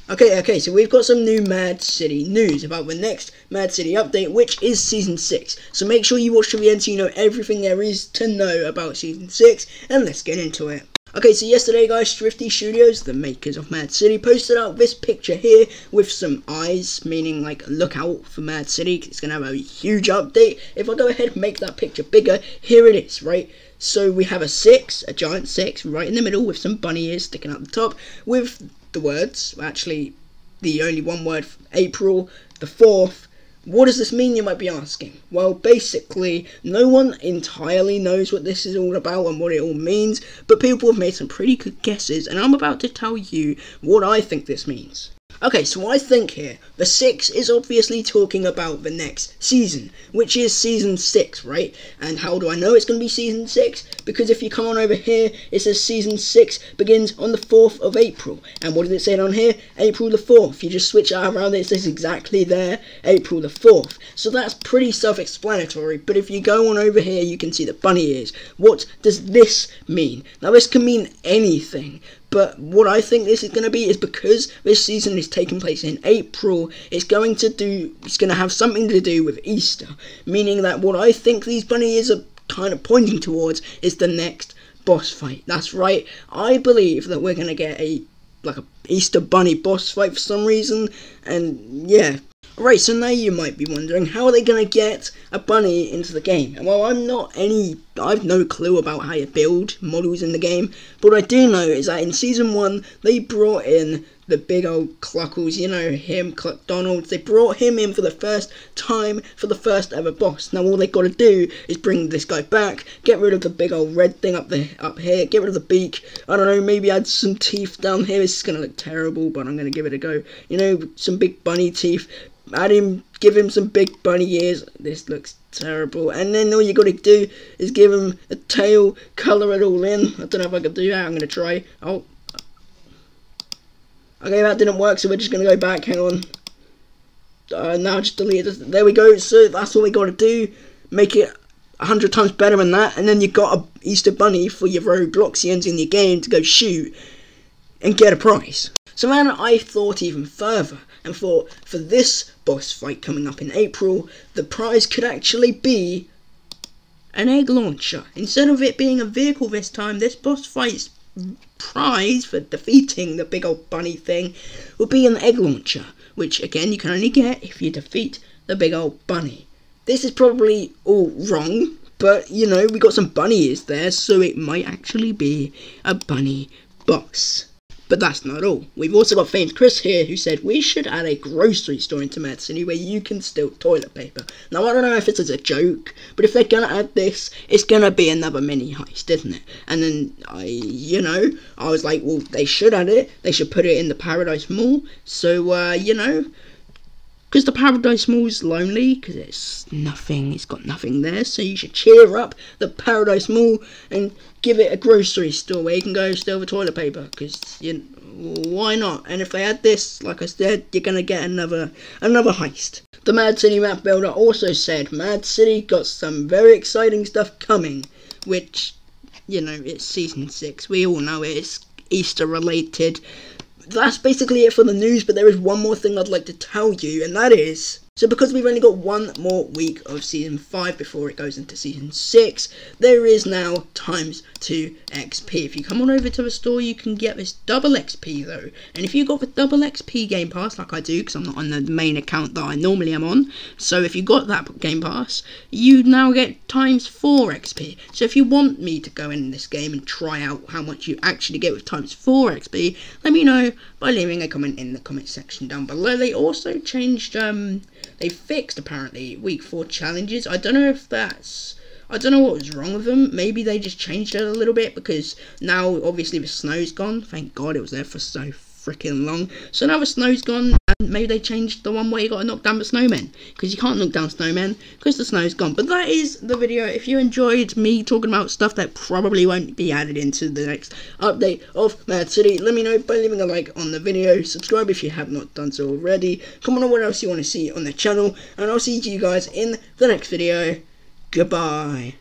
Okay, so we've got some new Mad City news about the next Mad City update, which is Season 6. So make sure you watch to the end so you know everything there is to know about Season 6, and let's get into it. Okay, so yesterday guys, Thrifty Studios, the makers of Mad City, posted out this picture here with some eyes, meaning like look out for Mad City, it's going to have a huge update. If I go ahead and make that picture bigger, here it is, right? So we have a giant 6, right in the middle with some bunny ears sticking out the top, with the words, actually the only one word, April the 4th. What does this mean, you might be asking? Well, basically, no one entirely knows what this is all about and what it all means, but people have made some pretty good guesses, and I'm about to tell you what I think this means. Okay, so I think here, the 6 is obviously talking about the next season, which is Season 6, right? And how do I know it's going to be Season 6? Because if you come on over here, it says Season 6 begins on the 4th of April. And what did it say down here? April the 4th. You just switch it around, it says exactly there, April the 4th. So that's pretty self-explanatory, but if you go on over here, you can see the bunny ears. What does this mean? Now, this can mean anything. But what I think this is going to be is because this season is taking place in April, it's going to have something to do with Easter. Meaning that what I think these bunny ears are kind of pointing towards is the next boss fight. That's right, I believe that we're going to get a Easter bunny boss fight for some reason, and yeah. Right, so now you might be wondering, how are they going to get a bunny into the game? And well, I've no clue about how you build models in the game, but what I do know is that in Season 1, they brought in the big old Cluckles, you know him, Cluck Donald. They brought him in for the first time, for the first ever boss. Now all they got to do is bring this guy back, get rid of the big old red thing up here, get rid of the beak, I don't know, maybe add some teeth down here. This is going to look terrible, but I'm going to give it a go. You know, some big bunny teeth. Give him some big bunny ears. This looks terrible. And then all you got to do is give him a tail, colour it all in. I don't know if I can do that. I'm going to try. Oh. Okay, that didn't work, so we're just going to go back. Hang on. Now just delete it. There we go. So that's all we got to do. Make it 100 times better than that. And then you got a Easter bunny for your Robloxians in your game to go shoot and get a prize. So then I thought even further and thought for this boss fight coming up in April, the prize could actually be an egg launcher. Instead of it being a vehicle this time, this boss fight's prize for defeating the big old bunny thing will be an egg launcher, which again you can only get if you defeat the big old bunny. This is probably all wrong, but you know, we got some bunny ears there, so it might actually be a bunny boss. But that's not all. We've also got Famed Chris here who said we should add a grocery store into Mad City where you can steal toilet paper. Now I don't know if this is a joke, but if they're gonna add this, it's gonna be another mini heist, isn't it? And then I was like, well, they should add it. They should put it in the Paradise Mall. So because the Paradise Mall's lonely, because it's got nothing there, so you should cheer up the Paradise Mall and give it a grocery store where you can go steal the toilet paper, because why not? And if they add this, like I said, you're going to get another heist. The Mad City map builder also said Mad City got some very exciting stuff coming, which, you know, it's Season 6, we all know it's Easter related. That's basically it for the news, but there is one more thing I'd like to tell you, and that is, so because we've only got one more week of Season 5 before it goes into Season 6, there is now ×2 XP. If you come on over to the store, you can get this double XP though, and if you got the double XP Game Pass, like I do, because I'm not on the main account that I normally am on, so if you got that Game Pass, you now get ×4 XP. So if you want me to go in this game and try out how much you actually get with ×4 XP, let me know by leaving a comment in the comment section down below. They also changed, they fixed apparently week 4 challenges. I don't know what was wrong with them. Maybe they just changed it a little bit, because now obviously the snow's gone. Thank God, it was there for so freaking long. So now the snow's gone, and maybe they changed the one where you got to knock down the snowmen, because you can't knock down snowmen because the snow's gone. But that is the video. If you enjoyed me talking about stuff that probably won't be added into the next update of Mad City, let me know by leaving a like on the video. Subscribe if you have not done so already. Comment on what else you want to see on the channel, and I'll see you guys in the next video. Goodbye.